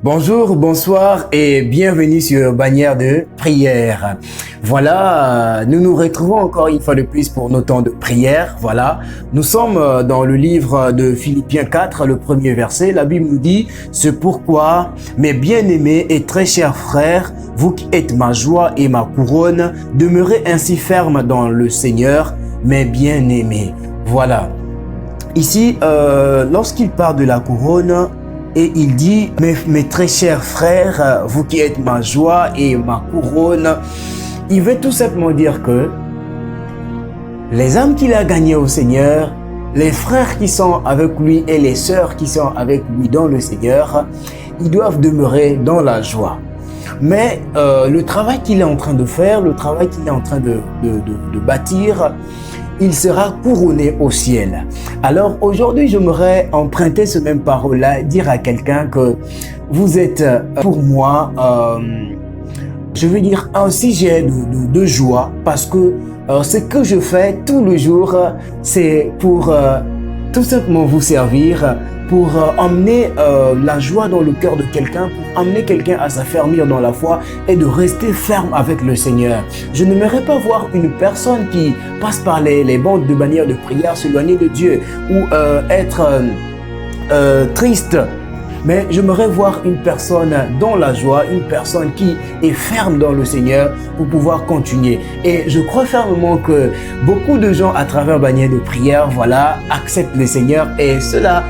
Bonjour, bonsoir et bienvenue sur Bannière de prière. Voilà, nous nous retrouvons encore une fois de plus pour nos temps de prière. Voilà, nous sommes dans le livre de Philippiens 4, le premier verset. La Bible nous dit « C'est pourquoi, mes bien-aimés et très chers frères, vous qui êtes ma joie et ma couronne, demeurez ainsi fermes dans le Seigneur, mes bien-aimés. » Voilà. Ici, lorsqu'il parle de la couronne, et il dit, mes très chers frères, vous qui êtes ma joie et ma couronne, il veut tout simplement dire que les âmes qu'il a gagnées au Seigneur, les frères qui sont avec lui et les sœurs qui sont avec lui dans le Seigneur, ils doivent demeurer dans la joie. Mais le travail qu'il est en train de faire, le travail qu'il est en train de bâtir, il sera couronné au ciel. Alors aujourd'hui, j'aimerais emprunter ce même parole-là, dire à quelqu'un que vous êtes pour moi, je veux dire, un sujet de joie parce que ce que je fais tous les jours, c'est pour tout simplement vous servir, pour emmener la joie dans le cœur de quelqu'un, pour emmener quelqu'un à s'affermir dans la foi et de rester ferme avec le Seigneur. Je n'aimerais pas voir une personne qui passe par les bandes de bannières de prière s'éloigner de Dieu ou être triste. Mais j'aimerais voir une personne dans la joie, une personne qui est ferme dans le Seigneur pour pouvoir continuer. Et je crois fermement que beaucoup de gens à travers bannière de prière, voilà, acceptent le Seigneur et cela,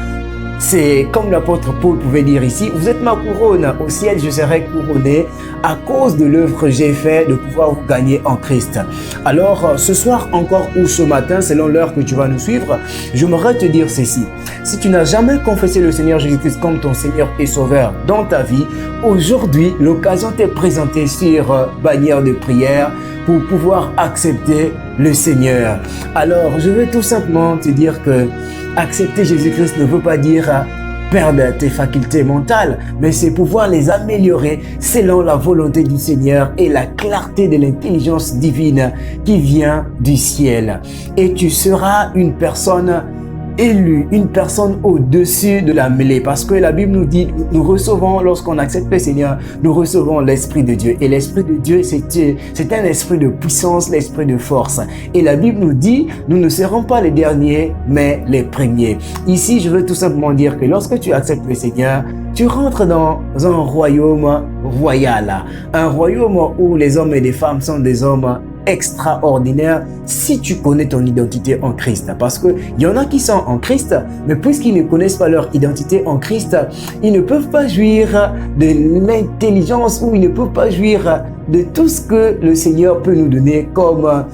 c'est comme l'apôtre Paul pouvait dire ici, vous êtes ma couronne, au ciel je serai couronné à cause de l'œuvre que j'ai fait de pouvoir vous gagner en Christ. Alors ce soir encore ou ce matin, selon l'heure que tu vas nous suivre, j'aimerais te dire ceci. Si tu n'as jamais confessé le Seigneur Jésus-Christ comme ton Seigneur et Sauveur dans ta vie, aujourd'hui l'occasion t'est présentée sur bannière de prière pour pouvoir accepter le Seigneur. Alors je veux tout simplement te dire que accepter Jésus-Christ ne veut pas dire perdre tes facultés mentales, mais c'est pouvoir les améliorer selon la volonté du Seigneur et la clarté de l'intelligence divine qui vient du ciel. Et tu seras une personne élue, une personne au-dessus de la mêlée, parce que la Bible nous dit, nous recevons, lorsqu'on accepte le Seigneur, nous recevons l'Esprit de Dieu. Et l'Esprit de Dieu, c'est un esprit de puissance, l'esprit de force. Et la Bible nous dit, nous ne serons pas les derniers, mais les premiers. Ici, je veux tout simplement dire que lorsque tu acceptes le Seigneur, tu rentres dans un royaume royal, un royaume où les hommes et les femmes sont des hommes extraordinaire si tu connais ton identité en Christ. Parce que il y en a qui sont en Christ, mais puisqu'ils ne connaissent pas leur identité en Christ, ils ne peuvent pas jouir de l'intelligence ou ils ne peuvent pas jouir de tout ce que le Seigneur peut nous donner comme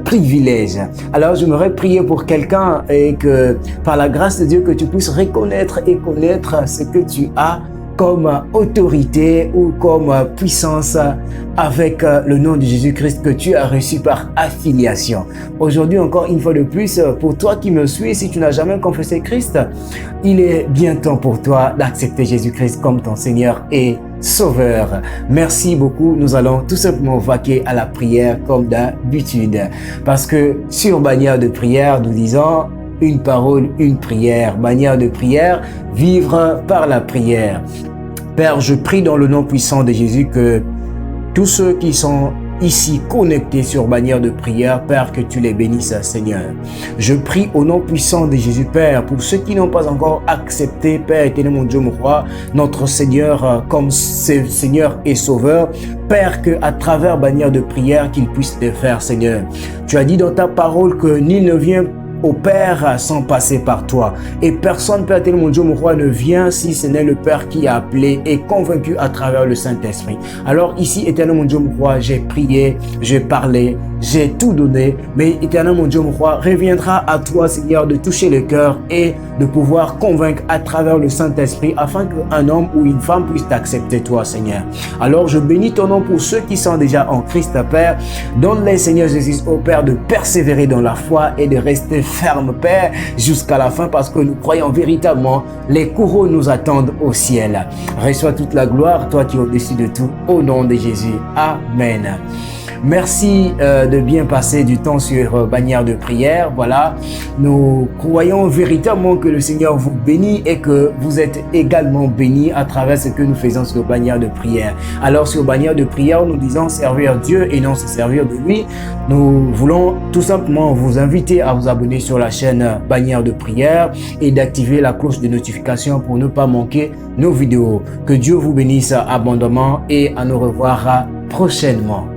privilège. Alors j'aimerais prier pour quelqu'un et que par la grâce de Dieu que tu puisses reconnaître et connaître ce que tu as comme autorité ou comme puissance avec le nom de Jésus-Christ que tu as reçu par affiliation. Aujourd'hui encore une fois de plus, pour toi qui me suis, si tu n'as jamais confessé Christ, il est bien temps pour toi d'accepter Jésus-Christ comme ton Seigneur et Sauveur. Merci beaucoup. Nous allons tout simplement vaquer à la prière comme d'habitude. Parce que sur bannière de prière, nous disons une parole, une prière. Bannière de prière, vivre par la prière. Père, je prie dans le nom puissant de Jésus que tous ceux qui sont ici connectés sur bannière de prière, Père, que tu les bénisses, Seigneur. Je prie au nom puissant de Jésus, Père, pour ceux qui n'ont pas encore accepté, Père éternel, mon Dieu, mon roi, notre Seigneur comme Seigneur et Sauveur, Père, que à travers bannière de prière, qu'ils puissent le faire, Seigneur. Tu as dit dans ta parole que nul ne vient au Père sans passer par toi. Et personne, Père éternel, mon Dieu, mon roi, ne vient si ce n'est le Père qui a appelé et convaincu à travers le Saint-Esprit. Alors ici, éternel, mon Dieu, mon roi, j'ai prié, j'ai parlé, j'ai tout donné, mais éternel, mon Dieu, mon roi, reviendra à toi, Seigneur, de toucher le cœur et de pouvoir convaincre à travers le Saint-Esprit afin qu'un homme ou une femme puisse t'accepter, toi, Seigneur. Alors, je bénis ton nom pour ceux qui sont déjà en Christ, Père. Donne-les, Seigneur Jésus, au Père, de persévérer dans la foi et de rester ferme, Père, jusqu'à la fin, parce que nous croyons véritablement, les couronnes nous attendent au ciel. Reçois toute la gloire, toi qui es au-dessus de tout, au nom de Jésus. Amen. Merci de bien passer du temps sur Bannière de prière. Voilà, nous croyons véritablement que le Seigneur vous bénit et que vous êtes également bénis à travers ce que nous faisons sur Bannière de prière. Alors sur Bannière de prière, nous disons servir Dieu et non se servir de lui. Nous voulons tout simplement vous inviter à vous abonner sur la chaîne Bannière de prière et d'activer la cloche de notification pour ne pas manquer nos vidéos. Que Dieu vous bénisse abondamment et à nous revoir prochainement.